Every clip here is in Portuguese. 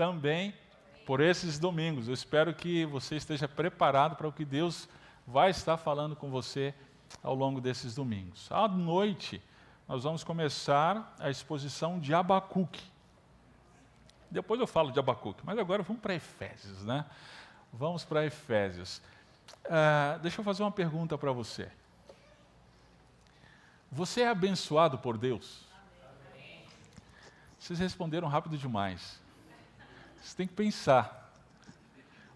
também por esses domingos. Eu espero que você esteja preparado para o que Deus vai estar falando com você ao longo desses domingos. À noite, nós vamos começar a exposição de Abacuque. Depois eu falo de Abacuque, mas agora vamos para Efésios, né? Vamos para Efésios. Deixa eu fazer uma pergunta para você. Você é abençoado por Deus? Amém. Vocês responderam rápido demais. Você tem que pensar.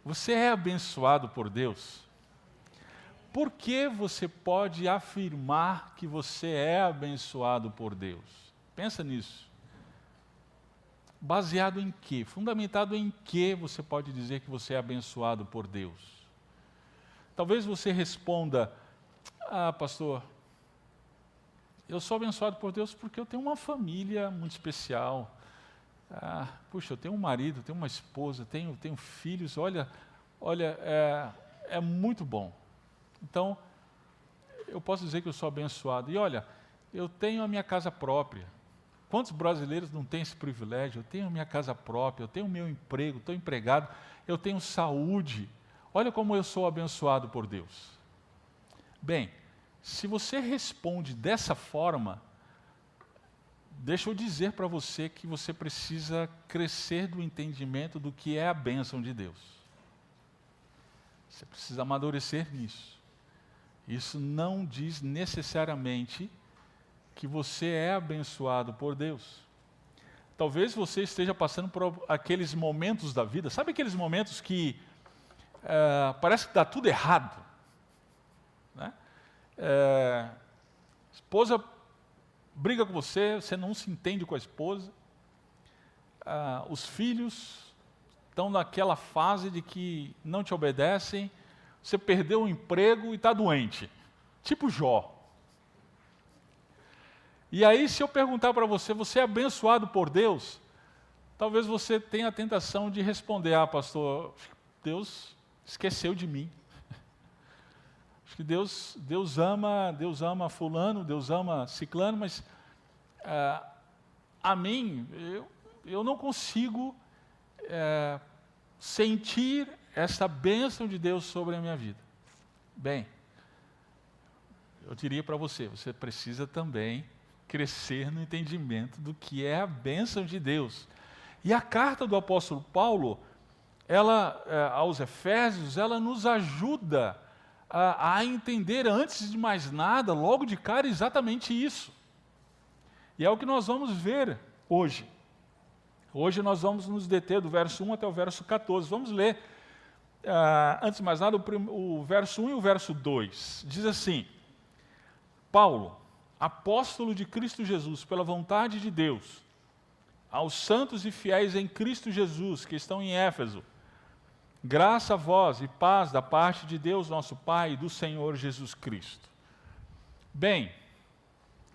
Você é abençoado por Deus? Por que você pode afirmar que você é abençoado por Deus? Pensa nisso. Baseado em quê? Fundamentado em quê você pode dizer que você é abençoado por Deus? Talvez você responda: pastor, eu sou abençoado por Deus porque eu tenho uma família muito especial. Puxa, eu tenho um marido, tenho uma esposa, tenho filhos, olha, é muito bom. Então, eu posso dizer que eu sou abençoado. E olha, eu tenho a minha casa própria. Quantos brasileiros não têm esse privilégio? Eu tenho a minha casa própria, eu tenho o meu emprego, estou empregado, eu tenho saúde. Olha como eu sou abençoado por Deus. Bem, se você responde dessa forma, deixa eu dizer para você que você precisa crescer do entendimento do que é a bênção de Deus. Você precisa amadurecer nisso. Isso não diz necessariamente que você é abençoado por Deus. Talvez você esteja passando por aqueles momentos da vida, sabe aqueles momentos que parece que dá tudo errado, né? Esposa briga com você, você não se entende com a esposa, os filhos estão naquela fase de que não te obedecem, você perdeu o emprego e está doente, tipo Jó. E aí, se eu perguntar para você, você é abençoado por Deus? Talvez você tenha a tentação de responder: pastor, Deus esqueceu de mim. Acho que Deus ama fulano, Deus ama ciclano, mas a mim, eu não consigo sentir essa bênção de Deus sobre a minha vida. Bem, eu diria para você, você precisa também crescer no entendimento do que é a bênção de Deus. E a carta do apóstolo Paulo, aos Efésios, ela nos ajuda a entender, antes de mais nada, logo de cara, exatamente isso. E é o que nós vamos ver hoje. Hoje nós vamos nos deter do verso 1 até o verso 14. Vamos ler, antes de mais nada, o verso 1 e o verso 2. Diz assim: Paulo, apóstolo de Cristo Jesus, pela vontade de Deus, aos santos e fiéis em Cristo Jesus, que estão em Éfeso, graça a vós e paz da parte de Deus nosso Pai e do Senhor Jesus Cristo. Bem,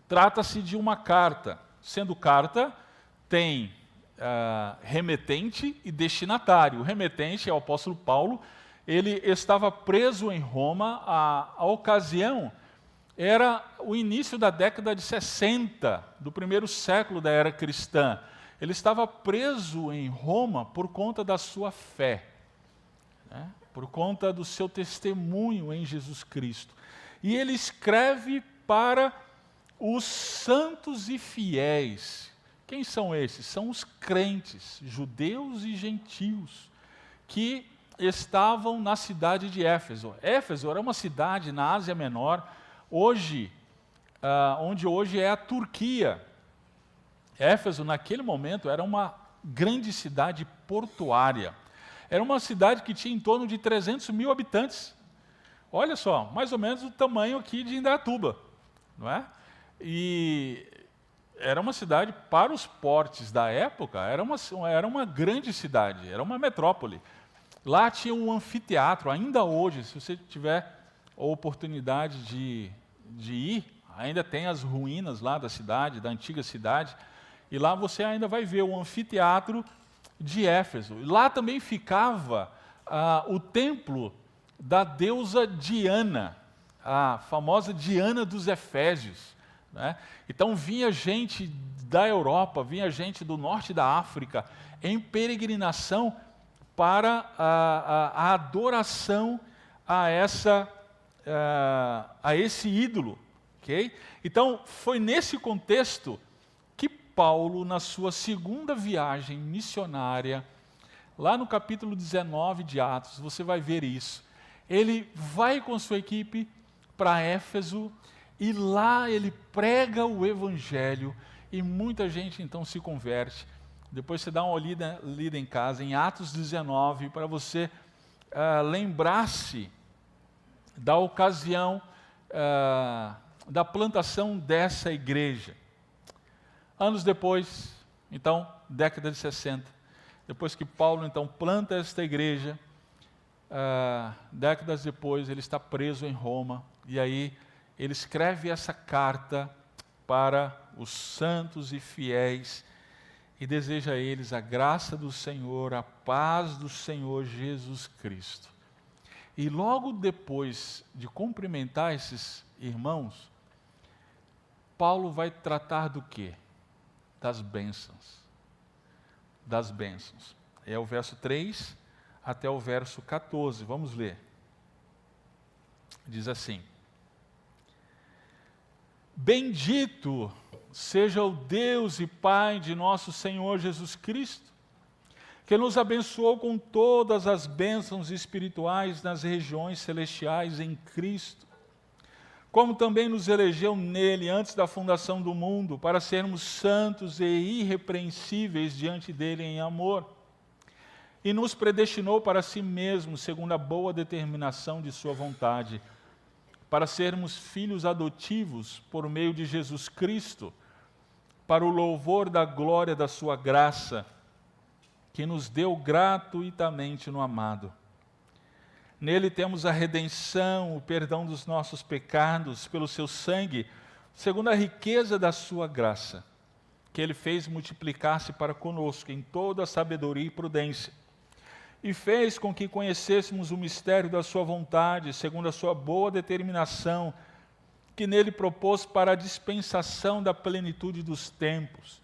trata-se de uma carta. Sendo carta, tem remetente e destinatário. O remetente é o apóstolo Paulo. Ele estava preso em Roma. A ocasião era o início da década de 60, do primeiro século da era cristã. Ele estava preso em Roma por conta da sua fé, né? Por conta do seu testemunho em Jesus Cristo. E ele escreve para os santos e fiéis. Quem são esses? São os crentes, judeus e gentios, que estavam na cidade de Éfeso. Éfeso era uma cidade na Ásia Menor, onde hoje é a Turquia. Éfeso, naquele momento, era uma grande cidade portuária. Era uma cidade que tinha em torno de 300 mil habitantes. Olha só, mais ou menos o tamanho aqui de Indaiatuba, não é? E era uma cidade, para os portes da época, era uma grande cidade, era uma metrópole. Lá tinha um anfiteatro, ainda hoje, se você tiver a oportunidade de ir, ainda tem as ruínas lá da cidade, da antiga cidade, e lá você ainda vai ver o anfiteatro de Éfeso. Lá também ficava o templo da deusa Diana, a famosa Diana dos Efésios, né? Então vinha gente da Europa, vinha gente do norte da África, em peregrinação para a adoração a esse ídolo. Okay? Então, foi nesse contexto que Paulo, na sua segunda viagem missionária, lá no capítulo 19 de Atos, você vai ver isso. Ele vai com sua equipe para Éfeso e lá ele prega o evangelho e muita gente então se converte. Depois você dá uma lida em casa, em Atos 19, para você lembrar-se da ocasião da plantação dessa igreja. Anos depois, então, década de 60, depois que Paulo então planta esta igreja, décadas depois ele está preso em Roma, e aí ele escreve essa carta para os santos e fiéis, e deseja a eles a graça do Senhor, a paz do Senhor Jesus Cristo. E logo depois de cumprimentar esses irmãos, Paulo vai tratar do quê? Das bênçãos. Das bênçãos. É o verso 3 até o verso 14. Vamos ler. Diz assim: Bendito seja o Deus e Pai de nosso Senhor Jesus Cristo, que nos abençoou com todas as bênçãos espirituais nas regiões celestiais em Cristo, como também nos elegeu nele antes da fundação do mundo, para sermos santos e irrepreensíveis diante dele em amor, e nos predestinou para si mesmo, segundo a boa determinação de sua vontade, para sermos filhos adotivos por meio de Jesus Cristo, para o louvor da glória da sua graça, que nos deu gratuitamente no amado. Nele temos a redenção, o perdão dos nossos pecados, pelo seu sangue, segundo a riqueza da sua graça, que ele fez multiplicar-se para conosco em toda a sabedoria e prudência, e fez com que conhecêssemos o mistério da sua vontade, segundo a sua boa determinação, que nele propôs para a dispensação da plenitude dos tempos,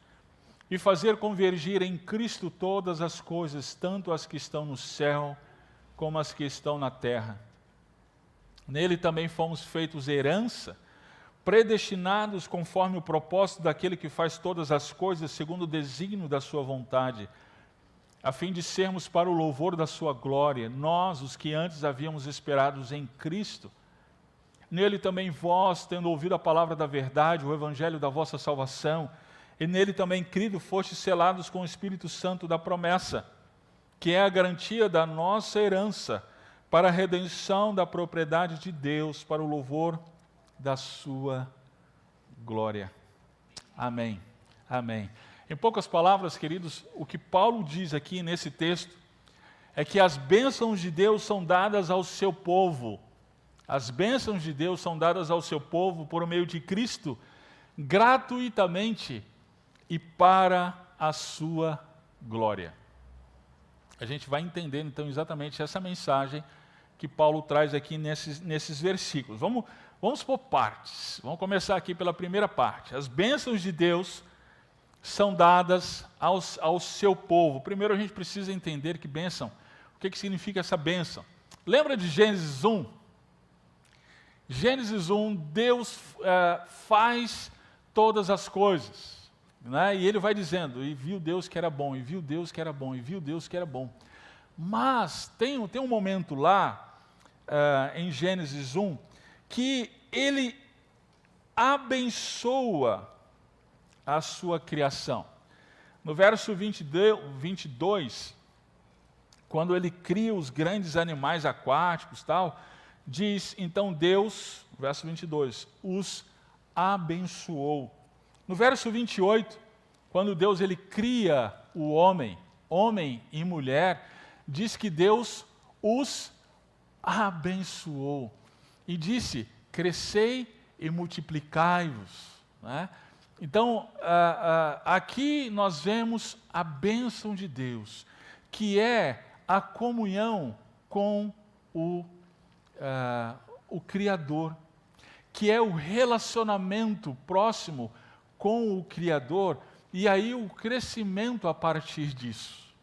e fazer convergir em Cristo todas as coisas, tanto as que estão no céu, como as que estão na terra. Nele também fomos feitos herança, predestinados conforme o propósito daquele que faz todas as coisas, segundo o desígnio da sua vontade, a fim de sermos para o louvor da sua glória, nós, os que antes havíamos esperados em Cristo. Nele também vós, tendo ouvido a palavra da verdade, o evangelho da vossa salvação, e nele também, crido, fostes selados com o Espírito Santo da promessa, que é a garantia da nossa herança, para a redenção da propriedade de Deus, para o louvor da sua glória. Amém. Amém. Em poucas palavras, queridos, o que Paulo diz aqui nesse texto é que as bênçãos de Deus são dadas ao seu povo. As bênçãos de Deus são dadas ao seu povo por meio de Cristo, gratuitamente e para a sua glória. A gente vai entender, então, exatamente essa mensagem que Paulo traz aqui nesses versículos. Vamos por partes. Vamos começar aqui pela primeira parte. As bênçãos de Deus são dadas ao seu povo. Primeiro a gente precisa entender que bênção, o que significa essa bênção. Lembra de Gênesis 1? Gênesis 1, Deus faz todas as coisas. Né? E ele vai dizendo, e viu Deus que era bom, e viu Deus que era bom, e viu Deus que era bom. Mas tem um momento lá, em Gênesis 1, que ele abençoa a sua criação. No verso 22, quando ele cria os grandes animais aquáticos, tal, diz, então Deus, verso 22, os abençoou. No verso 28, quando Deus ele cria o homem e mulher, diz que Deus os abençoou. E disse, crescei e multiplicai-vos. Né? Então, aqui nós vemos a bênção de Deus, que é a comunhão com o Criador, que é o relacionamento próximo com o Criador, e aí o crescimento a partir disso.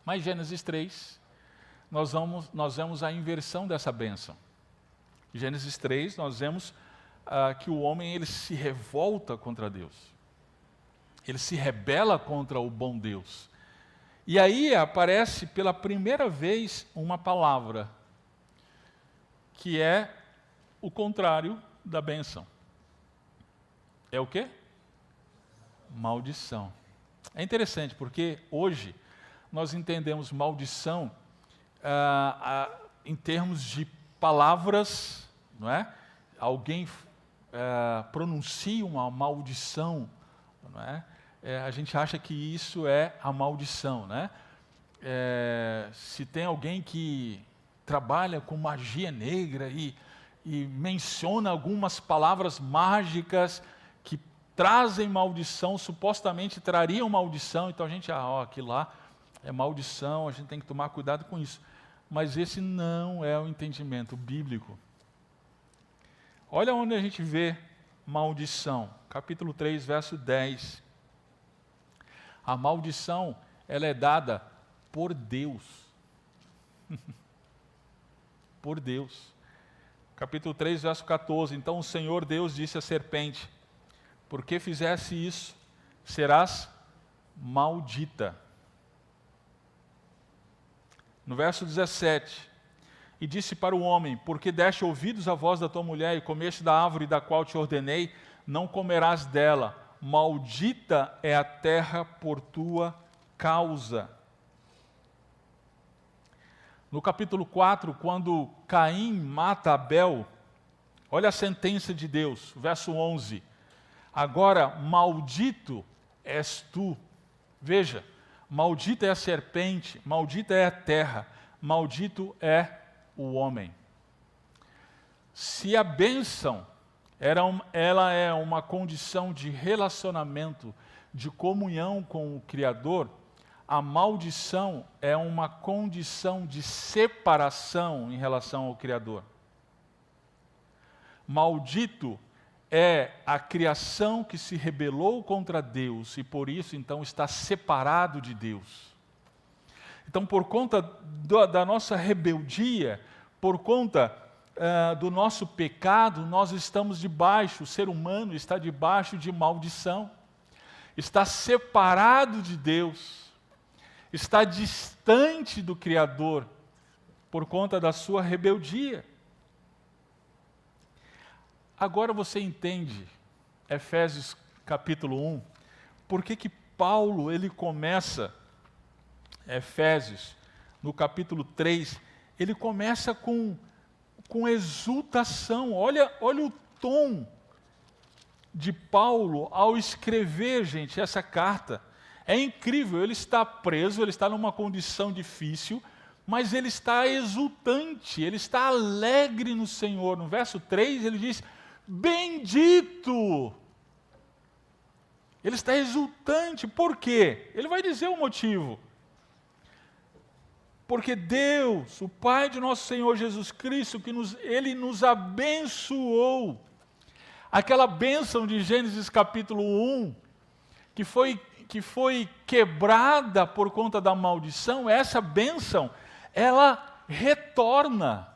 Mas Gênesis 3, nós vemos a inversão dessa bênção. Em Gênesis 3, nós vemos que o homem ele se revolta contra Deus. Ele se rebela contra o bom Deus. E aí aparece pela primeira vez uma palavra, que é o contrário da bênção. É o quê? Maldição. É interessante, porque hoje nós entendemos maldição em termos de palavras, não é? Alguém pronuncia uma maldição, não é? A gente acha que isso é a maldição, né? Se tem alguém que trabalha com magia negra e menciona algumas palavras mágicas que trazem maldição, supostamente trariam maldição, então a gente, aquilo lá é maldição, a gente tem que tomar cuidado com isso. Mas esse não é o entendimento bíblico. Olha onde a gente vê maldição. Capítulo 3, verso 10. A maldição, ela é dada por Deus. Por Deus. Capítulo 3, verso 14. Então o Senhor Deus disse à serpente: porque fizesse isso, serás maldita. No verso 17, e disse para o homem: porque deste ouvidos à voz da tua mulher e comeste da árvore da qual te ordenei, não comerás dela, maldita é a terra por tua causa. No capítulo 4, quando Caim mata Abel, olha a sentença de Deus, verso 11. Agora, maldito és tu. Veja, maldita é a serpente, maldita é a terra, maldito é o homem. Se a bênção, ela é uma condição de relacionamento, de comunhão com o Criador, a maldição é uma condição de separação em relação ao Criador. Maldito é a criação que se rebelou contra Deus e por isso então está separado de Deus. Então, por conta da nossa rebeldia, por conta do nosso pecado, nós estamos debaixo, o ser humano está debaixo de maldição, está separado de Deus, está distante do Criador, por conta da sua rebeldia. Agora você entende, Efésios capítulo 1, por que Paulo ele começa, Efésios, no capítulo 3, ele começa com exultação. Olha o tom de Paulo ao escrever, gente, essa carta. É incrível, ele está preso, ele está numa condição difícil, mas ele está exultante, ele está alegre no Senhor. No verso 3 ele diz: bendito! Ele está exultante, por quê? Ele vai dizer o motivo. Porque Deus, o Pai de nosso Senhor Jesus Cristo, Ele nos abençoou. Aquela bênção de Gênesis capítulo 1, que foi quebrada por conta da maldição, essa bênção, ela retorna.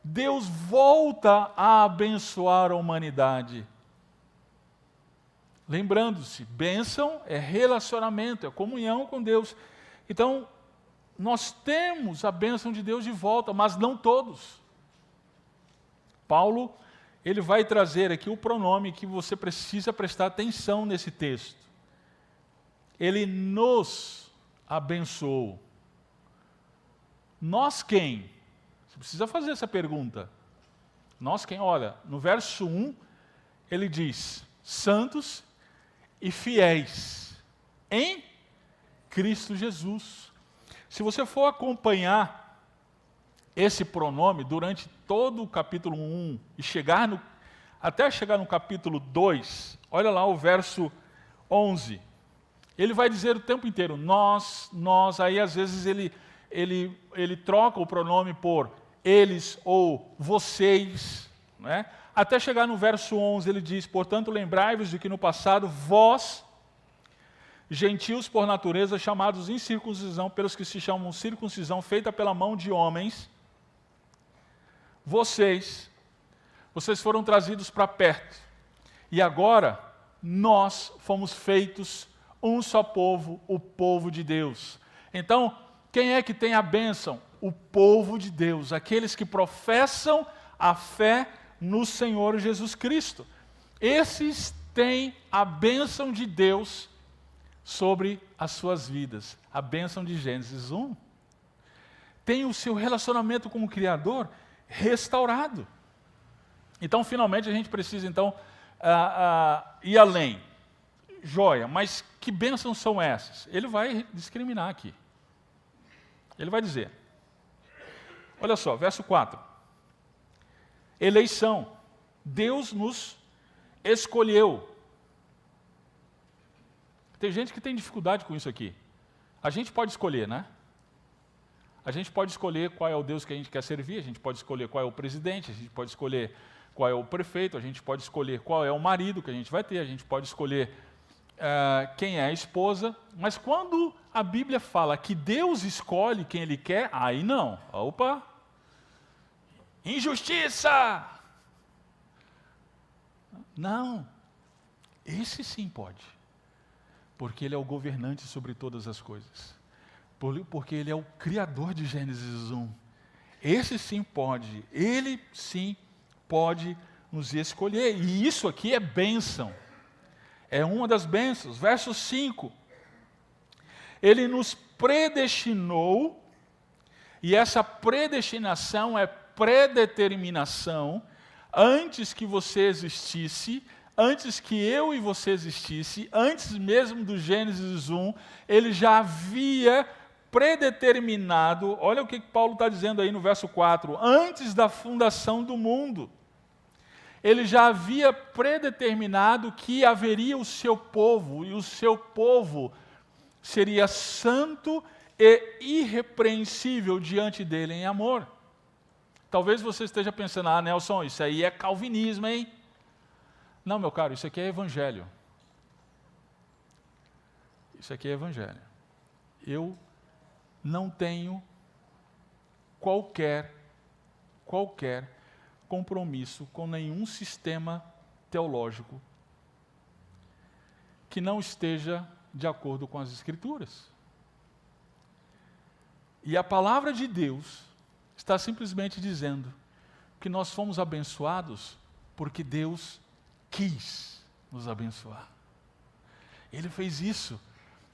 Deus volta a abençoar a humanidade. Lembrando-se, bênção é relacionamento, é comunhão com Deus. Então, nós temos a bênção de Deus de volta, mas não todos. Paulo, ele vai trazer aqui o pronome que você precisa prestar atenção nesse texto. Ele nos abençoou. Nós quem? Você precisa fazer essa pergunta. Nós quem? Olha, no verso 1, ele diz: santos e fiéis em Cristo Jesus. Se você for acompanhar esse pronome durante todo o capítulo 1 e até chegar no capítulo 2, olha lá o verso 11. Ele vai dizer o tempo inteiro, nós, aí às vezes ele troca o pronome por eles ou vocês, né? Até chegar no verso 11, ele diz: portanto, lembrai-vos de que no passado vós, gentios por natureza, chamados incircuncisão pelos que se chamam circuncisão feita pela mão de homens, vocês foram trazidos para perto. E agora, nós fomos feitos um só povo, o povo de Deus. Então, quem é que tem a bênção? O povo de Deus, aqueles que professam a fé no Senhor Jesus Cristo. Esses têm a bênção de Deus sobre as suas vidas. A bênção de Gênesis 1. Tem o seu relacionamento com o Criador restaurado. Então, finalmente, a gente precisa, então, ir além. Joia, mas que bênçãos são essas? Ele vai discriminar aqui. Ele vai dizer, olha só, verso 4. Eleição. Deus nos escolheu. Tem gente que tem dificuldade com isso aqui. A gente pode escolher, né? A gente pode escolher qual é o Deus que a gente quer servir, a gente pode escolher qual é o presidente, a gente pode escolher qual é o prefeito, a gente pode escolher qual é o marido que a gente vai ter, a gente pode escolher quem é a esposa, mas quando a Bíblia fala que Deus escolhe quem Ele quer, aí não. Opa! Injustiça! Não. Esse sim pode. Porque Ele é o governante sobre todas as coisas. Porque Ele é o Criador de Gênesis 1. Esse sim pode. Ele sim pode nos escolher. E isso aqui é bênção. É uma das bênçãos. Verso 5. Ele nos predestinou, e essa predestinação é predeterminação, antes que você existisse, antes que eu e você existisse, antes mesmo do Gênesis 1, ele já havia predeterminado, olha o que Paulo está dizendo aí no verso 4, antes da fundação do mundo. Ele já havia predeterminado que haveria o seu povo, e o seu povo seria santo e irrepreensível diante dele em amor. Talvez você esteja pensando, Nelson, isso aí é calvinismo, hein? Não, meu caro, isso aqui é evangelho. Isso aqui é evangelho. Eu não tenho qualquer compromisso com nenhum sistema teológico que não esteja de acordo com as Escrituras. E a palavra de Deus está simplesmente dizendo que nós fomos abençoados porque Deus quis nos abençoar. Ele fez isso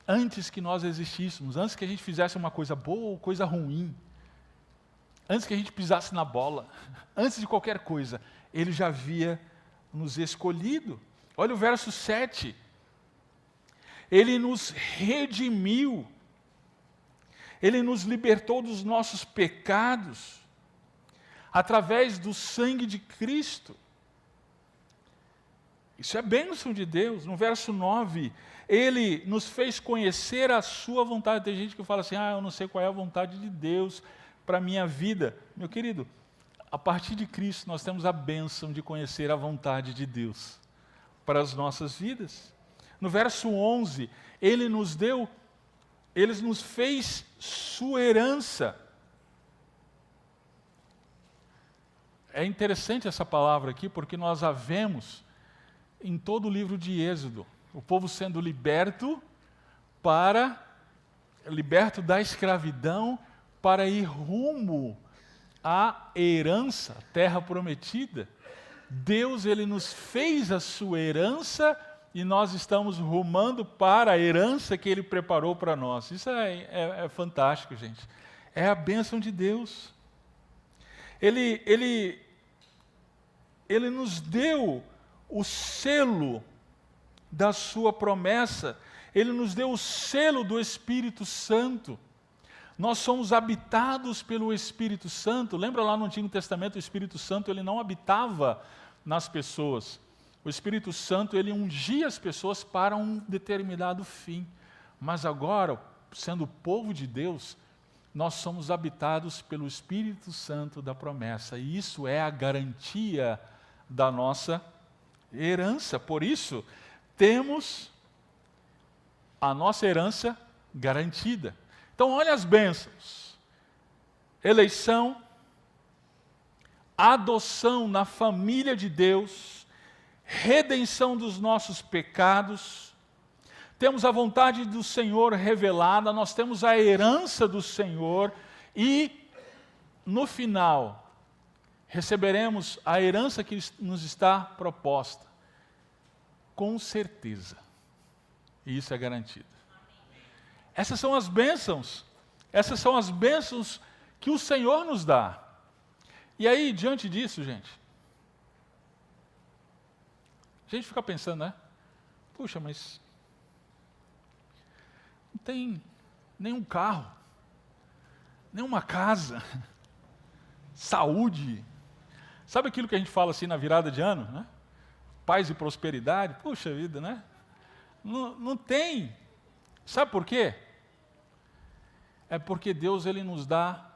antes que nós existíssemos, antes que a gente fizesse uma coisa boa ou coisa ruim, antes que a gente pisasse na bola, antes de qualquer coisa, Ele já havia nos escolhido. Olha o verso 7. Ele nos redimiu, Ele nos libertou dos nossos pecados, através do sangue de Cristo. Isso é bênção de Deus. No verso 9, Ele nos fez conhecer a sua vontade. Tem gente que fala assim, eu não sei qual é a vontade de Deus para a minha vida. Meu querido, a partir de Cristo nós temos a bênção de conhecer a vontade de Deus para as nossas vidas. No verso 11, Ele nos fez sua herança. É interessante essa palavra aqui, porque nós a vemos em todo o livro de Êxodo. O povo sendo liberto da escravidão, para ir rumo à herança, terra prometida. Deus, Ele nos fez a sua herança, e nós estamos rumando para a herança que Ele preparou para nós. Isso é fantástico, gente. É a bênção de Deus. Ele nos deu o selo da sua promessa. Ele nos deu o selo do Espírito Santo. Nós somos habitados pelo Espírito Santo. Lembra lá no Antigo Testamento, o Espírito Santo ele não habitava nas pessoas. O Espírito Santo, ele ungia as pessoas para um determinado fim. Mas agora, sendo o povo de Deus, nós somos habitados pelo Espírito Santo da promessa. E isso é a garantia da nossa herança. Por isso, temos a nossa herança garantida. Então, olha as bênçãos. Eleição, adoção na família de Deus, redenção dos nossos pecados, temos a vontade do Senhor revelada, nós temos a herança do Senhor e, no final, receberemos a herança que nos está proposta, com certeza. E isso é garantido. Essas são as bênçãos que o Senhor nos dá. E aí, diante disso, gente, a gente fica pensando, né? Puxa, mas não tem nenhum carro, nenhuma casa, saúde. Sabe aquilo que a gente fala assim na virada de ano, né? Paz e prosperidade. Puxa vida, né? Não tem. Sabe por quê? É porque Deus, Ele nos dá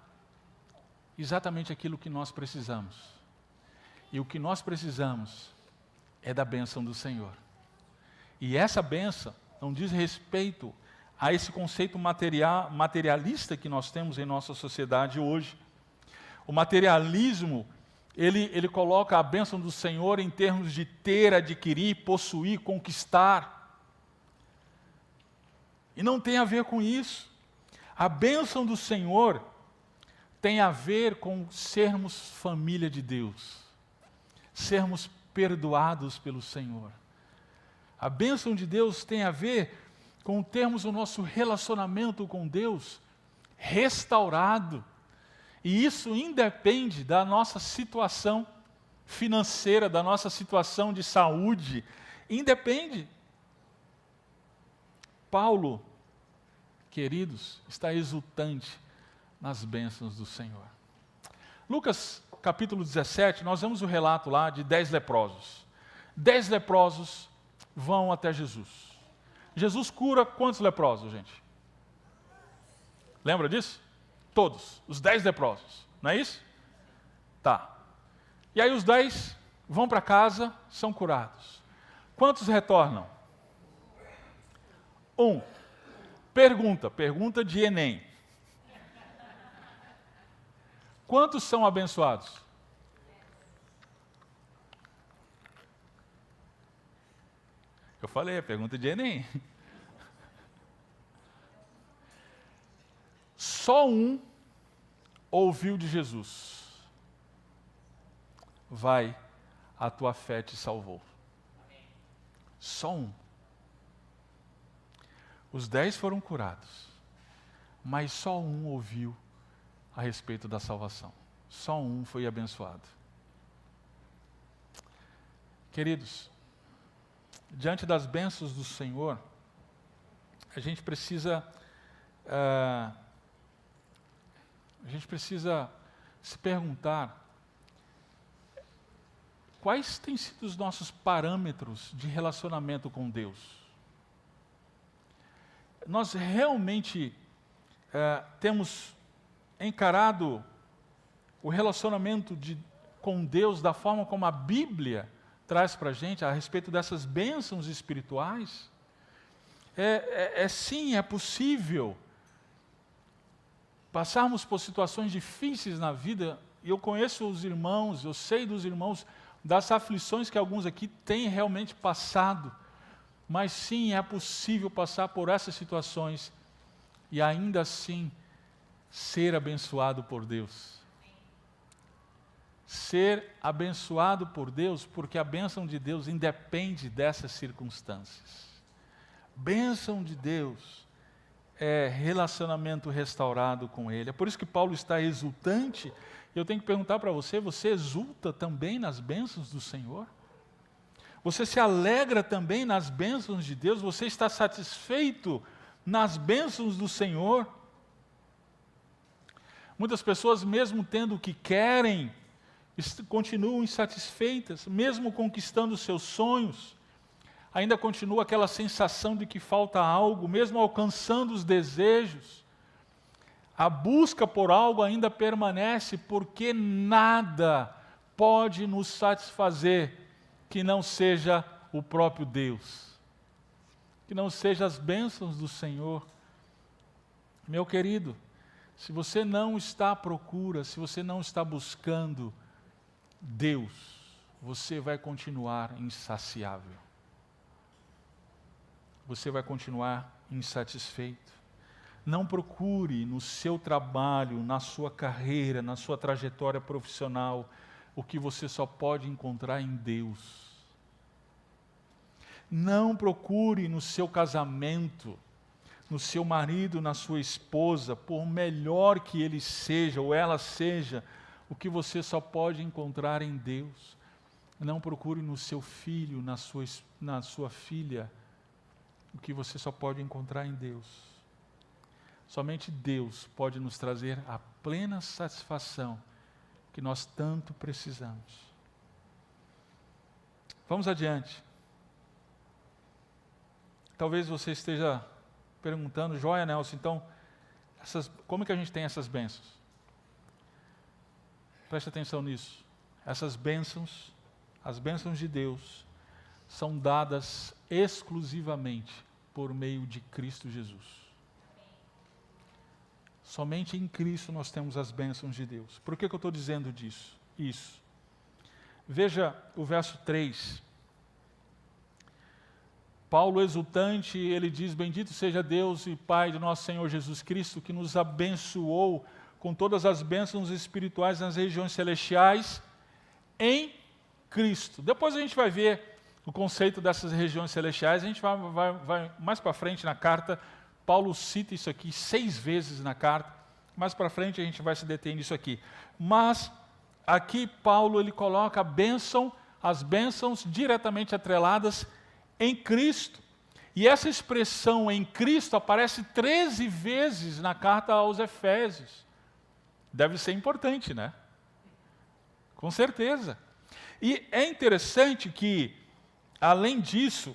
exatamente aquilo que nós precisamos. E o que nós precisamos é da bênção do Senhor. E essa bênção não diz respeito a esse conceito materialista que nós temos em nossa sociedade hoje. O materialismo, ele coloca a bênção do Senhor em termos de ter, adquirir, possuir, conquistar. E não tem a ver com isso. A bênção do Senhor tem a ver com sermos família de Deus, sermos perdoados pelo Senhor. A bênção de Deus tem a ver com termos o nosso relacionamento com Deus restaurado. E isso independe da nossa situação financeira, da nossa situação de saúde. Independe. Paulo, queridos, está exultante nas bênçãos do Senhor. Lucas capítulo 17, nós vemos o relato lá de 10 leprosos. 10 leprosos vão até Jesus. Jesus cura quantos leprosos, gente? Lembra disso? Todos, os 10 leprosos, não é isso? Tá. E aí os 10 vão para casa, são curados. Quantos retornam? 1. Pergunta de Enem. Quantos são abençoados? Eu falei, a pergunta de Enem. Só um ouviu de Jesus. Vai, a tua fé te salvou. Só um. Os 10 foram curados, mas só um ouviu a respeito da salvação. Só um foi abençoado. Queridos, diante das bênçãos do Senhor, a gente precisa se perguntar quais têm sido os nossos parâmetros de relacionamento com Deus. Nós realmente temos encarado o relacionamento com Deus da forma como a Bíblia traz para a gente a respeito dessas bênçãos espirituais? Sim, é possível passarmos por situações difíceis na vida. Eu conheço os irmãos, eu sei dos irmãos, das aflições que alguns aqui têm realmente passado. Mas sim, é possível passar por essas situações e ainda assim ser abençoado por Deus. Ser abençoado por Deus, porque a bênção de Deus independe dessas circunstâncias. Bênção de Deus é relacionamento restaurado com Ele. É por isso que Paulo está exultante. Eu tenho que perguntar para você, você exulta também nas bênçãos do Senhor? Você se alegra também nas bênçãos de Deus? Você está satisfeito nas bênçãos do Senhor? Muitas pessoas, mesmo tendo o que querem, continuam insatisfeitas, mesmo conquistando seus sonhos, ainda continua aquela sensação de que falta algo, mesmo alcançando os desejos, A busca por algo ainda permanece, porque nada pode nos satisfazer que não seja o próprio Deus, que não seja as bênçãos do Senhor. Meu querido, se você não está à procura, se você não está buscando Deus, você vai continuar insaciável. Você vai continuar insatisfeito. Não procure no seu trabalho, na sua carreira, na sua trajetória profissional, o que você só pode encontrar em Deus. Não procure no seu casamento, no seu marido, na sua esposa, por melhor que ele seja ou ela seja, o que você só pode encontrar em Deus. Não procure no seu filho, na sua filha, o que você só pode encontrar em Deus. Somente Deus pode nos trazer a plena satisfação que nós tanto precisamos. Vamos adiante. Talvez você esteja perguntando, joia, Nelson, então, como é que a gente tem essas bênçãos? Preste atenção nisso. Essas bênçãos, as bênçãos de Deus, são dadas exclusivamente por meio de Cristo Jesus. Somente em Cristo nós temos as bênçãos de Deus. Por que eu estou dizendo disso? Isso. Veja o verso 3. Paulo, exultante, ele diz: bendito seja Deus e Pai de nosso Senhor Jesus Cristo, que nos abençoou com todas as bênçãos espirituais nas regiões celestiais em Cristo. Depois a gente vai ver o conceito dessas regiões celestiais, a gente vai mais para frente na carta. Paulo cita isso aqui 6 vezes na carta, mais para frente a gente vai se deter nisso aqui. Mas aqui Paulo ele coloca as bênçãos diretamente atreladas em Cristo. E essa expressão em Cristo aparece 13 vezes na carta aos Efésios. Deve ser importante, né? Com certeza. E é interessante que, além disso,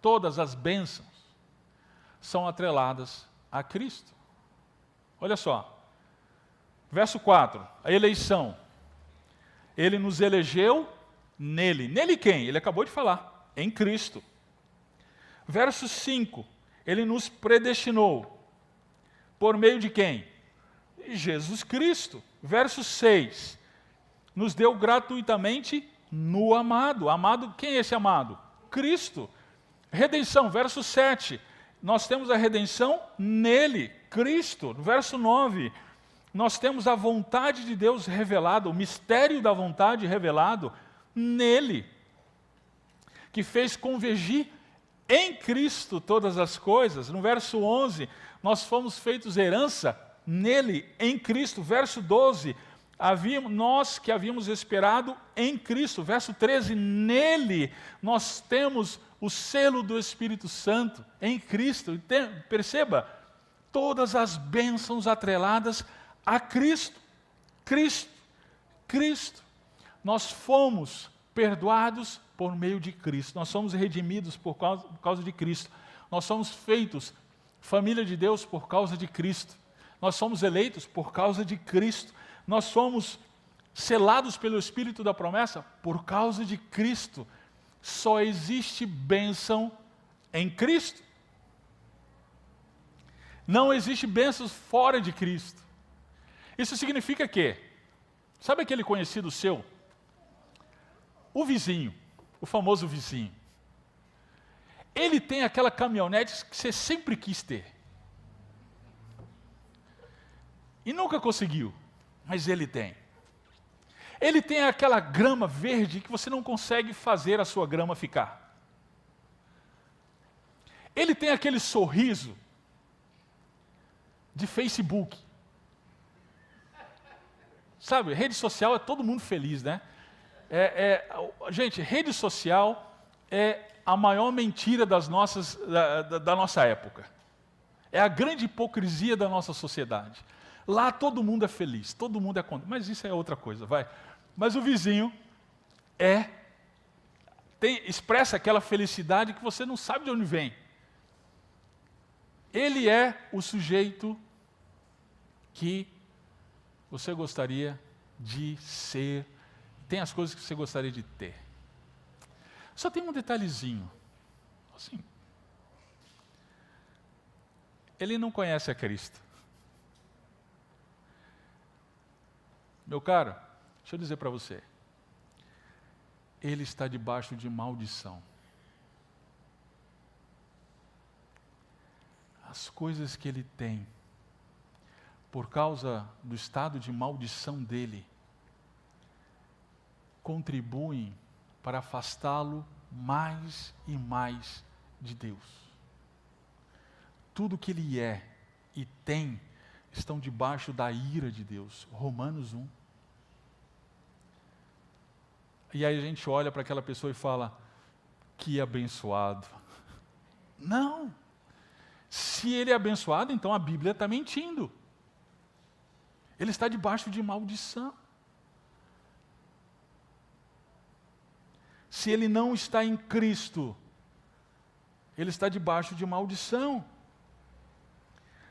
todas as bênçãos são atreladas a Cristo. Olha só, verso 4, a eleição. Ele nos elegeu nele. Nele quem? Ele acabou de falar, em Cristo. Verso 5, ele nos predestinou. Por meio de quem? Jesus Cristo. Verso 6, nos deu gratuitamente no amado. Amado, quem é esse amado? Cristo. Redenção, verso 7, nós temos a redenção nele, Cristo. Verso 9, nós temos a vontade de Deus revelada, o mistério da vontade revelado nele, que fez convergir em Cristo todas as coisas. No verso 11, nós fomos feitos herança nele, em Cristo. Verso 12, nós que havíamos esperado em Cristo. Verso 13, nele nós temos o selo do Espírito Santo, em Cristo. Perceba, todas as bênçãos atreladas a Cristo. Cristo. Nós fomos perdoados por meio de Cristo. Nós somos redimidos por causa de Cristo. Nós somos feitos família de Deus por causa de Cristo. Nós somos eleitos por causa de Cristo. Nós somos selados pelo Espírito da promessa por causa de Cristo. Só existe bênção em Cristo. Não existe bênçãos fora de Cristo. Isso significa que, sabe aquele conhecido seu? O vizinho, o famoso vizinho. Ele tem aquela caminhonete que você sempre quis ter. E nunca conseguiu, mas ele tem. Ele tem aquela grama verde que você não consegue fazer a sua grama ficar. Ele tem aquele sorriso de Facebook. Sabe, rede social é todo mundo feliz, né? Gente, rede social é a maior mentira da nossa época. É a grande hipocrisia da nossa sociedade. Lá todo mundo é feliz, todo mundo é contra. Mas isso é outra coisa, vai. Mas o vizinho expressa aquela felicidade que você não sabe de onde vem. Ele é o sujeito que você gostaria de ser, tem as coisas que você gostaria de ter. Só tem um detalhezinho, assim, ele não conhece a Cristo. Meu caro, deixa eu dizer para você, ele está debaixo de maldição. As coisas que ele tem, por causa do estado de maldição dele, contribuem para afastá-lo mais e mais de Deus. Tudo que ele é e tem estão debaixo da ira de Deus. Romanos 1. E aí a gente olha para aquela pessoa e fala, que abençoado. Não. Se ele é abençoado, então a Bíblia está mentindo. Ele está debaixo de maldição. Se ele não está em Cristo, ele está debaixo de maldição.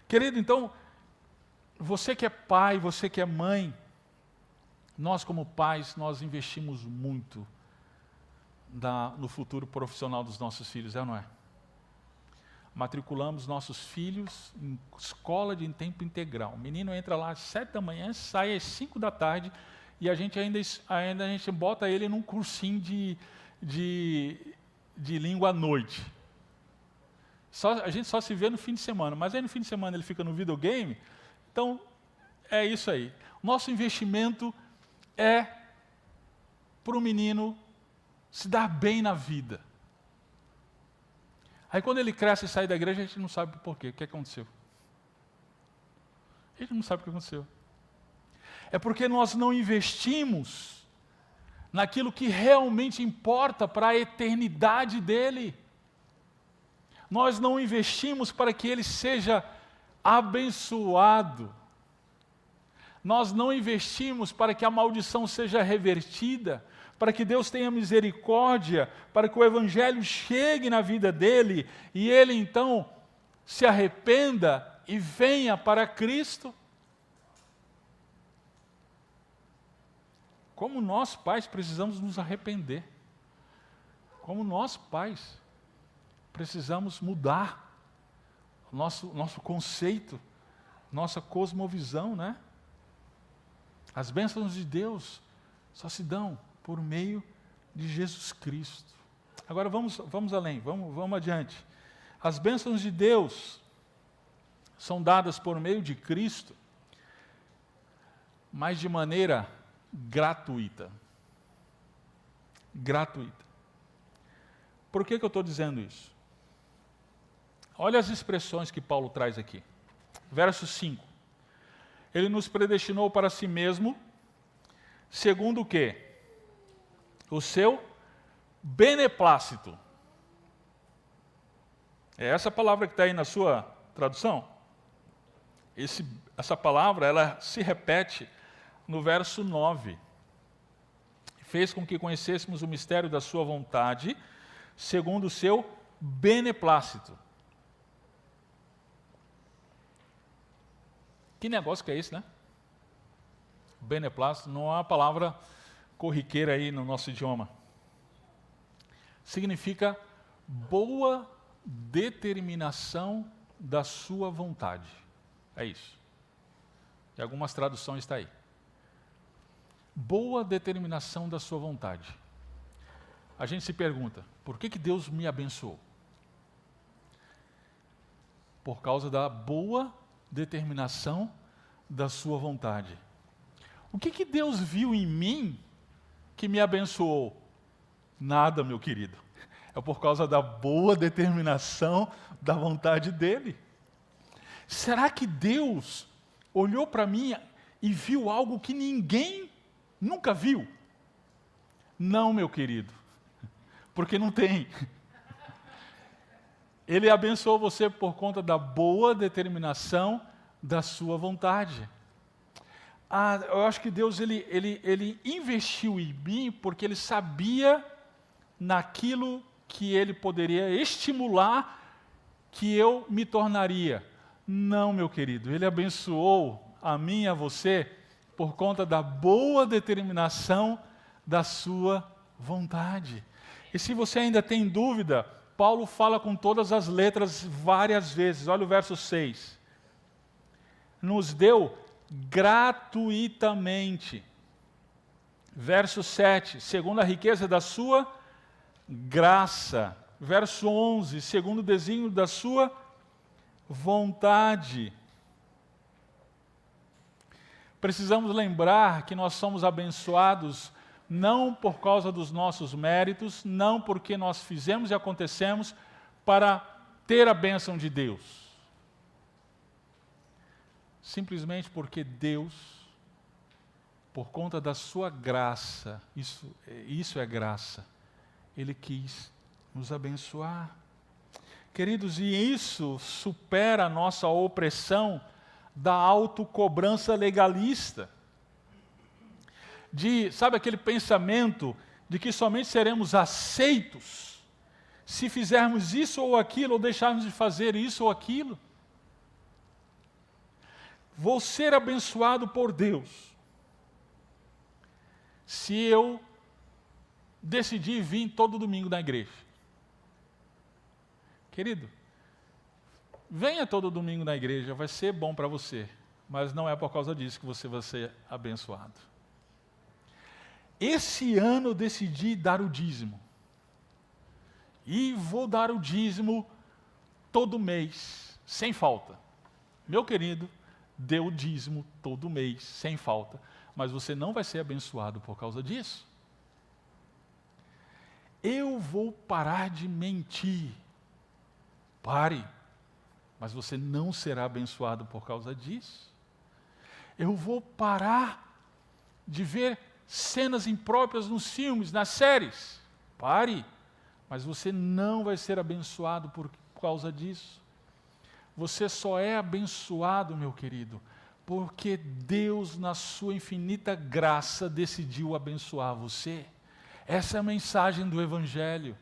Querido, então, você que é pai, você que é mãe, nós como pais, nós investimos muito no futuro profissional dos nossos filhos, é ou não é? Matriculamos nossos filhos em escola de tempo integral. O menino entra lá às 7 da manhã, sai às 5 da tarde, e a gente ainda a gente bota ele num cursinho de língua à noite. A gente só se vê no fim de semana, mas aí no fim de semana ele fica no videogame. Então, é isso aí. Nosso investimento é para o menino se dar bem na vida. Aí quando ele cresce e sai da igreja, a gente não sabe por quê. O que aconteceu? A gente não sabe o que aconteceu. É porque nós não investimos naquilo que realmente importa para a eternidade dele. Nós não investimos para que ele seja abençoado. Nós não investimos para que a maldição seja revertida, para que Deus tenha misericórdia, para que o Evangelho chegue na vida dele e ele então se arrependa e venha para Cristo. Como nós, pais, precisamos nos arrepender. Como nós, pais, precisamos mudar nosso conceito, nossa cosmovisão, né? As bênçãos de Deus só se dão por meio de Jesus Cristo. Agora vamos além, vamos adiante. As bênçãos de Deus são dadas por meio de Cristo, mas de maneira gratuita. Gratuita. Por que eu estou dizendo isso? Olha as expressões que Paulo traz aqui. Verso 5. Ele nos predestinou para si mesmo, segundo o quê? O seu beneplácito. É essa palavra que está aí na sua tradução? Essa palavra, ela se repete no verso 9. Fez com que conhecêssemos o mistério da sua vontade, segundo o seu beneplácito. Que negócio que é esse, né? Beneplácito não é uma palavra corriqueira aí no nosso idioma. Significa boa determinação da sua vontade. É isso. Em algumas traduções está aí. Boa determinação da sua vontade. A gente se pergunta, por que Deus me abençoou? Por causa da boa determinação da sua vontade. O que Deus viu em mim que me abençoou? Nada, meu querido. É por causa da boa determinação da vontade dele. Será que Deus olhou para mim e viu algo que ninguém nunca viu? Não, meu querido. Porque não tem. Ele abençoou você por conta da boa determinação da sua vontade. Eu acho que Deus ele investiu em mim porque Ele sabia naquilo que Ele poderia estimular que eu me tornaria. Não, meu querido, Ele abençoou a mim e a você por conta da boa determinação da sua vontade. E se você ainda tem dúvida, Paulo fala com todas as letras várias vezes. Olha o verso 6. Nos deu gratuitamente. Verso 7, segundo a riqueza da sua graça. Verso 11, segundo o desígnio da sua vontade. Precisamos lembrar que nós somos abençoados não por causa dos nossos méritos, não porque nós fizemos e acontecemos para ter a bênção de Deus. Simplesmente porque Deus, por conta da sua graça, isso é graça, Ele quis nos abençoar. Queridos, e isso supera a nossa opressão da autocobrança legalista. Sabe aquele pensamento de que somente seremos aceitos se fizermos isso ou aquilo, ou deixarmos de fazer isso ou aquilo? Vou ser abençoado por Deus se eu decidir vir todo domingo na igreja. Querido, venha todo domingo na igreja, vai ser bom para você, mas não é por causa disso que você vai ser abençoado. Esse ano eu decidi dar o dízimo. E vou dar o dízimo todo mês, sem falta. Meu querido, dê o dízimo todo mês, sem falta. Mas você não vai ser abençoado por causa disso. Eu vou parar de mentir. Pare. Mas você não será abençoado por causa disso. Eu vou parar de ver cenas impróprias nos filmes, nas séries. Pare. Mas você não vai ser abençoado por causa disso. Você só é abençoado, meu querido, porque Deus, na sua infinita graça, decidiu abençoar você. Essa é a mensagem do Evangelho.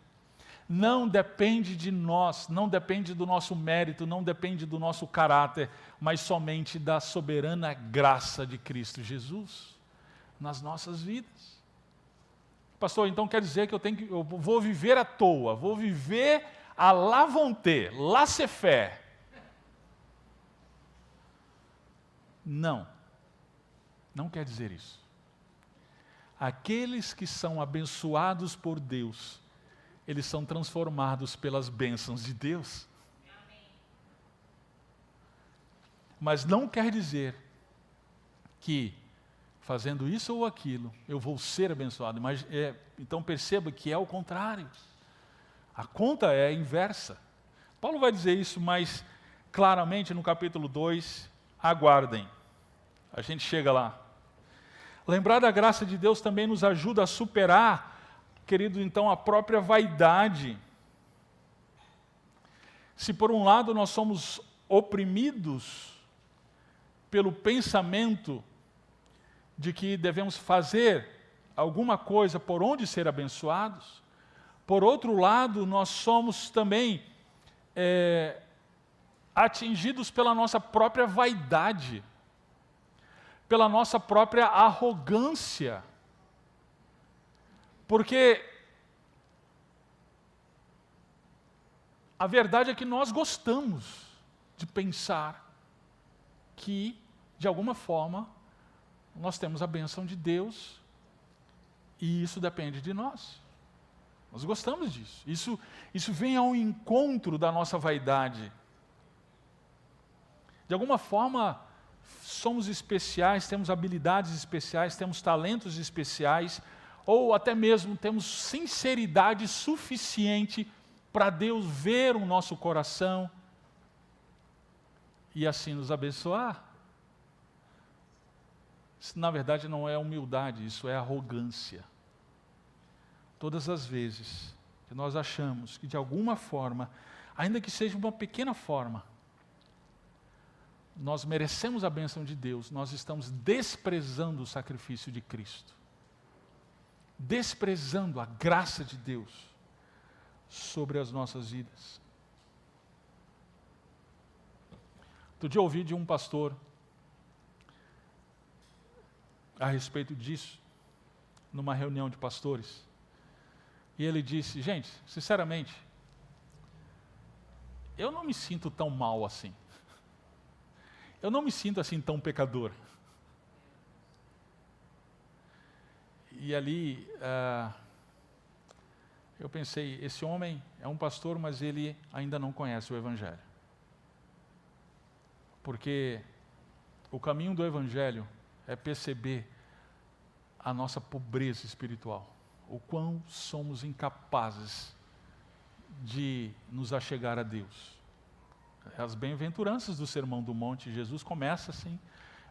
Não depende de nós, não depende do nosso mérito, não depende do nosso caráter, mas somente da soberana graça de Cristo Jesus nas nossas vidas. Pastor, então quer dizer que eu vou viver à toa, vou viver à la volonté, laissez-faire. Não quer dizer isso. Aqueles que são abençoados por Deus, eles são transformados pelas bênçãos de Deus. Amém. Mas não quer dizer que, fazendo isso ou aquilo, eu vou ser abençoado. Mas então perceba que é o contrário. A conta é a inversa. Paulo vai dizer isso mais claramente no capítulo 2. Aguardem. A gente chega lá. Lembrar da graça de Deus também nos ajuda a superar, querido, então, a própria vaidade. Se por um lado nós somos oprimidos pelo pensamento de que devemos fazer alguma coisa por onde ser abençoados, por outro lado nós somos também atingidos pela nossa própria vaidade, pela nossa própria arrogância. Porque a verdade é que nós gostamos de pensar que, de alguma forma, nós temos a bênção de Deus e isso depende de nós. Nós gostamos disso. Isso vem ao encontro da nossa vaidade. De alguma forma, somos especiais, temos habilidades especiais, temos talentos especiais, ou até mesmo temos sinceridade suficiente para Deus ver o nosso coração e assim nos abençoar. Isso, na verdade, não é humildade, isso é arrogância. Todas as vezes que nós achamos que de alguma forma, ainda que seja uma pequena forma, nós merecemos a bênção de Deus, nós estamos desprezando o sacrifício de Cristo, desprezando a graça de Deus sobre as nossas vidas. Outro dia eu ouvi de um pastor a respeito disso, numa reunião de pastores. E ele disse, gente, sinceramente, eu não me sinto tão mal assim. Eu não me sinto assim tão pecador. E ali, eu pensei, esse homem é um pastor, mas ele ainda não conhece o Evangelho. Porque o caminho do Evangelho é perceber a nossa pobreza espiritual, o quão somos incapazes de nos achegar a Deus. As bem-aventuranças do Sermão do Monte, Jesus começa assim,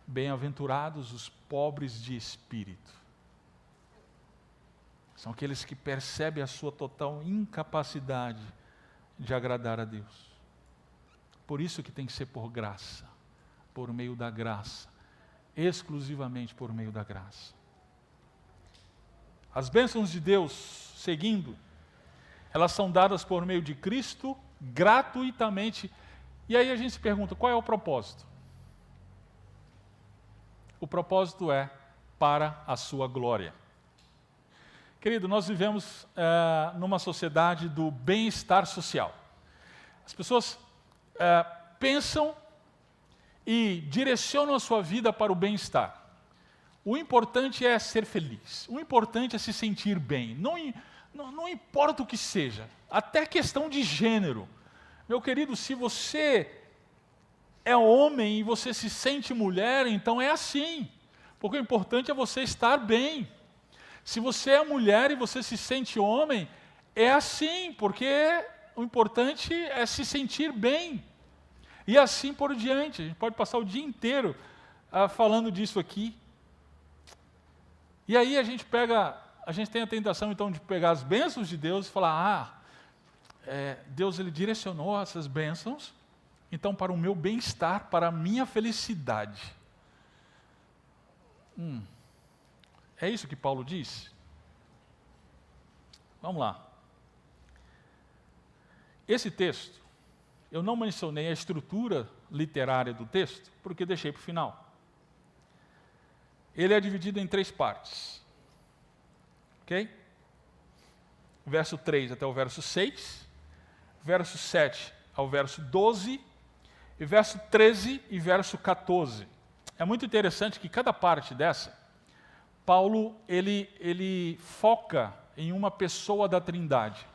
bem-aventurados os pobres de espírito. São aqueles que percebem a sua total incapacidade de agradar a Deus. Por isso que tem que ser por graça, por meio da graça, exclusivamente por meio da graça. As bênçãos de Deus, seguindo, elas são dadas por meio de Cristo, gratuitamente. E aí a gente se pergunta, qual é o propósito? O propósito é para a sua glória. Querido, nós vivemos numa sociedade do bem-estar social. As pessoas pensam e direcionam a sua vida para o bem-estar. O importante é ser feliz. O importante é se sentir bem. Não importa o que seja. Até questão de gênero. Meu querido, se você é homem e você se sente mulher, então é assim. Porque o importante é você estar bem. Se você é mulher e você se sente homem, é assim, porque o importante é se sentir bem. E assim por diante. A gente pode passar o dia inteiro falando disso aqui. E aí a gente tem a tentação então de pegar as bênçãos de Deus e falar, Deus ele direcionou essas bênçãos, então para o meu bem-estar, para a minha felicidade. É isso que Paulo diz? Vamos lá. Esse texto, eu não mencionei a estrutura literária do texto, porque deixei para o final. Ele é dividido em 3 partes. Ok? Verso 3 até o verso 6, verso 7 ao verso 12, e verso 13 e verso 14. É muito interessante que cada parte dessa, Paulo ele foca em uma pessoa da Trindade.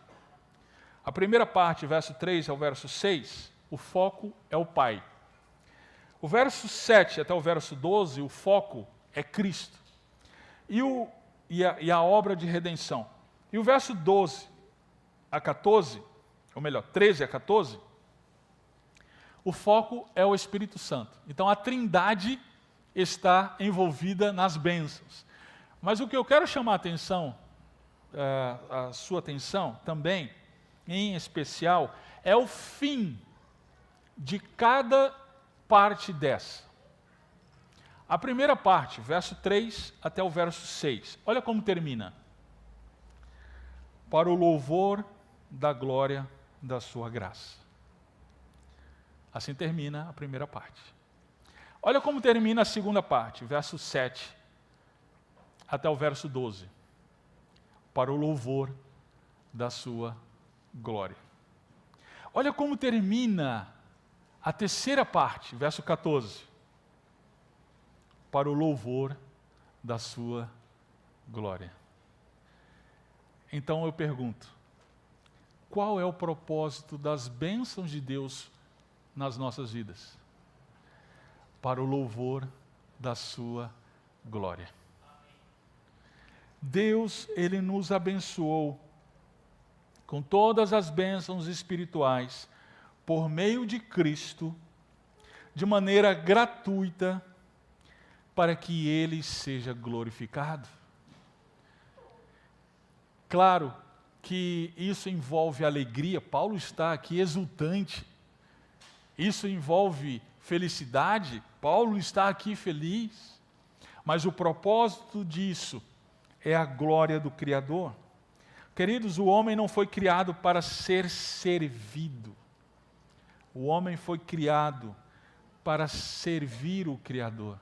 A primeira parte, verso 3 ao verso 6, o foco é o Pai. O verso 7 até o verso 12, o foco é Cristo. E a obra de redenção. E o verso 12 a 14, ou melhor, 13 a 14, o foco é o Espírito Santo. Então a Trindade está envolvida nas bênçãos. Mas o que eu quero chamar a sua atenção também, em especial, é o fim de cada parte dessa. A primeira parte, verso 3 até o verso 6. Olha como termina. Para o louvor da glória da sua graça. Assim termina a primeira parte. Olha como termina a segunda parte, verso 7 até o verso 12. Para o louvor da sua glória. Olha como termina a terceira parte, verso 14. Para o louvor da sua glória. Então eu pergunto, qual é o propósito das bênçãos de Deus nas nossas vidas? Para o louvor da sua glória. Deus, ele nos abençoou com todas as bênçãos espirituais por meio de Cristo, de maneira gratuita, para que ele seja glorificado. Claro que isso envolve alegria, Paulo está aqui exultante. Isso envolve felicidade, Paulo está aqui feliz. Mas o propósito disso é a glória do Criador. Queridos, o homem não foi criado para ser servido. O homem foi criado para servir o Criador,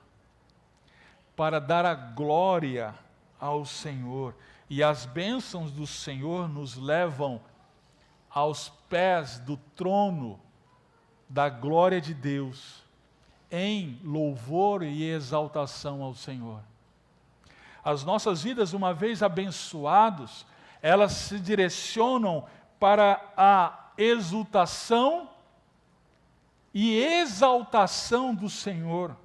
para dar a glória ao Senhor. E as bênçãos do Senhor nos levam aos pés do trono da glória de Deus, em louvor e exaltação ao Senhor. As nossas vidas, uma vez abençoados, elas se direcionam para a exultação e exaltação do Senhor.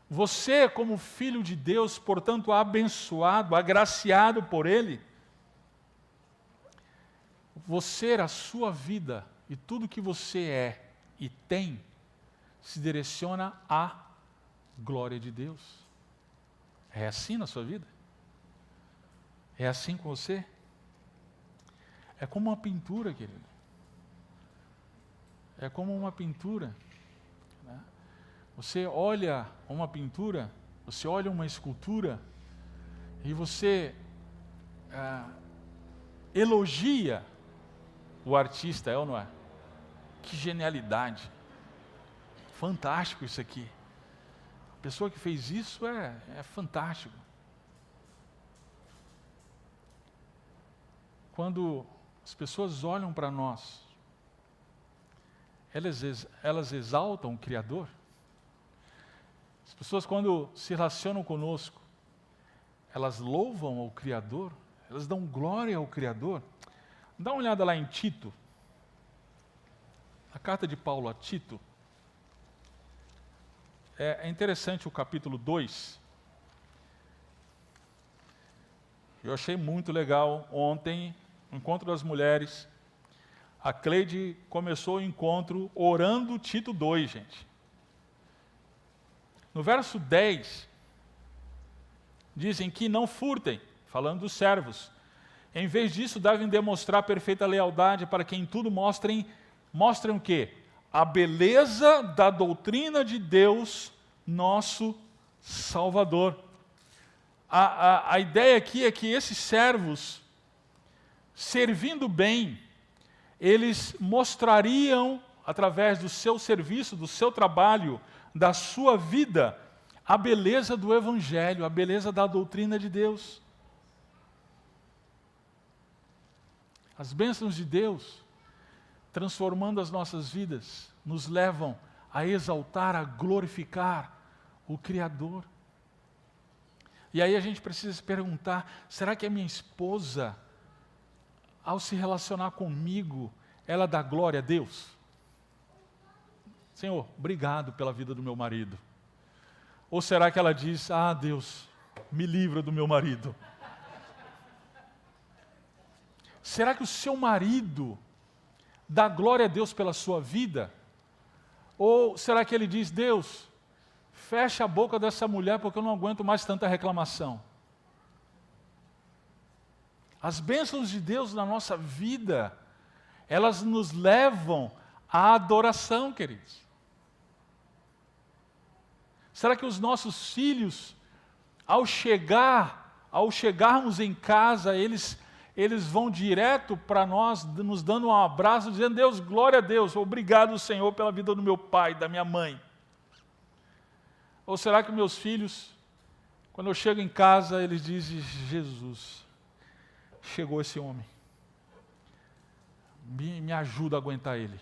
Você, como filho de Deus, portanto, abençoado, agraciado por Ele, você, a sua vida e tudo que você é e tem, se direciona à glória de Deus. É assim na sua vida? É assim com você? É como uma pintura, querido. É como uma pintura. Né? Você olha uma pintura, você olha uma escultura, e você elogia o artista, é ou não é? Que genialidade. Fantástico isso aqui. A pessoa que fez isso é fantástico. Quando as pessoas olham para nós, elas exaltam o Criador. As pessoas, quando se relacionam conosco, elas louvam ao Criador, elas dão glória ao Criador. Dá uma olhada lá em Tito, a carta de Paulo a Tito. É interessante o capítulo 2. Eu achei muito legal ontem, o encontro das mulheres. A Cleide começou o encontro orando Tito 2, gente. No verso 10, dizem que não furtem, falando dos servos. Em vez disso, devem demonstrar perfeita lealdade para que em tudo mostrem o quê? A beleza da doutrina de Deus, nosso Salvador. A ideia aqui é que esses servos, servindo bem, eles mostrariam, através do seu serviço, do seu trabalho, da sua vida, a beleza do Evangelho, a beleza da doutrina de Deus. As bênçãos de Deus, transformando as nossas vidas, nos levam a exaltar, a glorificar o Criador. E aí a gente precisa se perguntar, será que a minha esposa, ao se relacionar comigo, ela dá glória a Deus? Senhor, obrigado pela vida do meu marido. Ou será que ela diz, Deus, me livra do meu marido? Será que o seu marido dá glória a Deus pela sua vida? Ou será que ele diz, Deus, fecha a boca dessa mulher porque eu não aguento mais tanta reclamação? As bênçãos de Deus na nossa vida, elas nos levam à adoração, queridos. Será que os nossos filhos, ao chegarmos em casa, eles vão direto para nós, nos dando um abraço, dizendo, Deus, glória a Deus, obrigado, Senhor, pela vida do meu pai, da minha mãe? Ou será que meus filhos, quando eu chego em casa, eles dizem, Jesus, chegou esse homem, me ajuda a aguentar ele?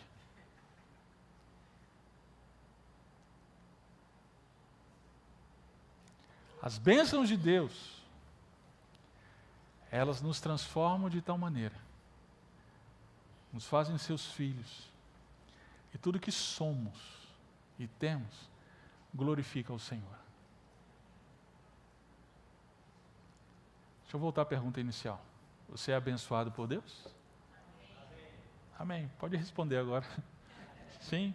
As bênçãos de Deus, elas nos transformam de tal maneira, nos fazem seus filhos, e tudo que somos e temos, glorifica o Senhor. Deixa eu voltar à pergunta inicial. Você é abençoado por Deus? Amém. Pode responder agora. Sim.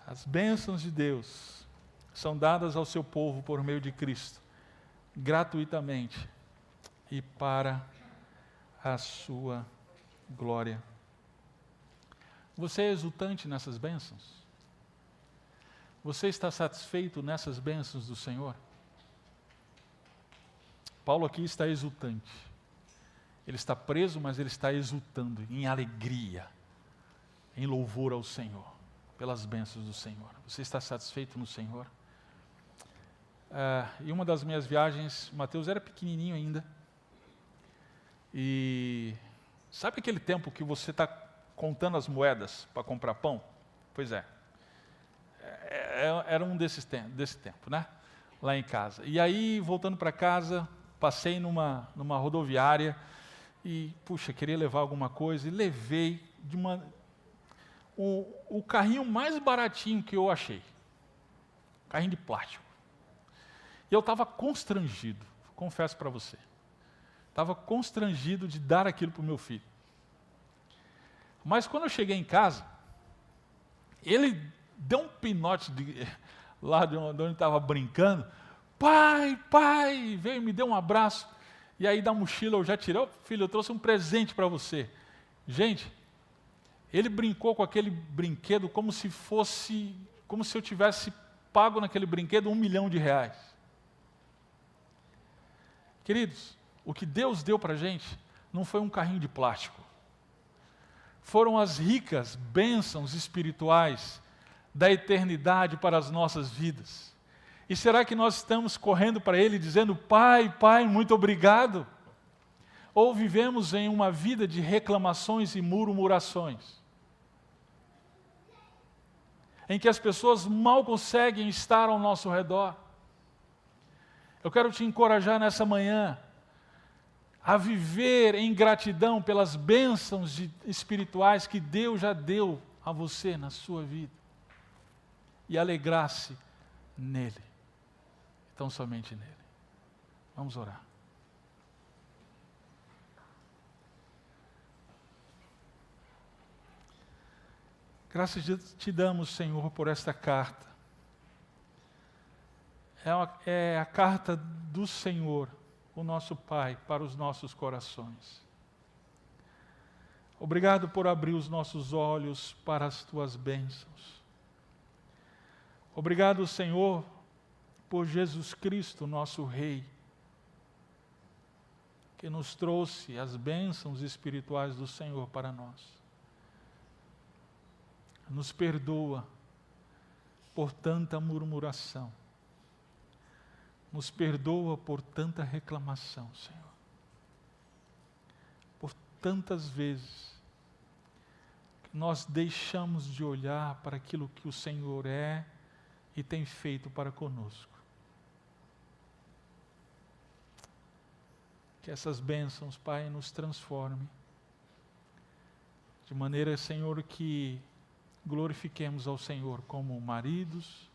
As bênçãos de Deus são dadas ao seu povo por meio de Cristo, gratuitamente e para a sua glória. Você é exultante nessas bênçãos? Você está satisfeito nessas bênçãos do Senhor? Paulo aqui está exultante. Ele está preso, mas ele está exultando em alegria, em louvor ao Senhor, pelas bênçãos do Senhor? Você está satisfeito no Senhor? Em uma das minhas viagens, o Mateus era pequenininho ainda, e sabe aquele tempo que você está contando as moedas para comprar pão? Pois é. Era um desse tempo, né? Lá em casa. E aí, voltando para casa, passei numa rodoviária e, puxa, queria levar alguma coisa, e levei o carrinho mais baratinho que eu achei. Carrinho de plástico. E eu estava constrangido, confesso para você. Estava constrangido de dar aquilo para o meu filho. Mas quando eu cheguei em casa, ele deu um pinote lá de onde estava brincando. Pai, veio e me deu um abraço. E aí da mochila eu já tirei, filho, eu trouxe um presente para você. Gente, ele brincou com aquele brinquedo como se eu tivesse pago naquele brinquedo R$1 milhão. Queridos, o que Deus deu para a gente não foi um carrinho de plástico. Foram as ricas bênçãos espirituais da eternidade para as nossas vidas. E será que nós estamos correndo para Ele dizendo, Pai, muito obrigado? Ou vivemos em uma vida de reclamações e murmurações? Em que as pessoas mal conseguem estar ao nosso redor? Eu quero te encorajar nessa manhã a viver em gratidão pelas bênçãos espirituais que Deus já deu a você na sua vida. E alegrar-se nele. Então somente nele. Vamos orar. Graças te damos, Senhor, por esta carta. É a carta do Senhor, o nosso Pai, para os nossos corações. Obrigado por abrir os nossos olhos para as tuas bênçãos. Obrigado, Senhor, por Jesus Cristo, nosso Rei, que nos trouxe as bênçãos espirituais do Senhor para nós. Nos perdoa por tanta murmuração. Nos perdoa por tanta reclamação, Senhor. Por tantas vezes que nós deixamos de olhar para aquilo que o Senhor é e tem feito para conosco. Que essas bênçãos, Pai, nos transformem. De maneira, Senhor, que glorifiquemos ao Senhor como maridos,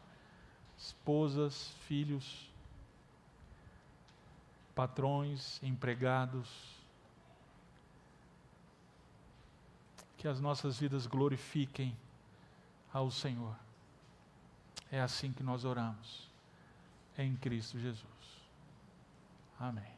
esposas, filhos, patrões, empregados. Que as nossas vidas glorifiquem ao Senhor. É assim que nós oramos, em Cristo Jesus. Amém.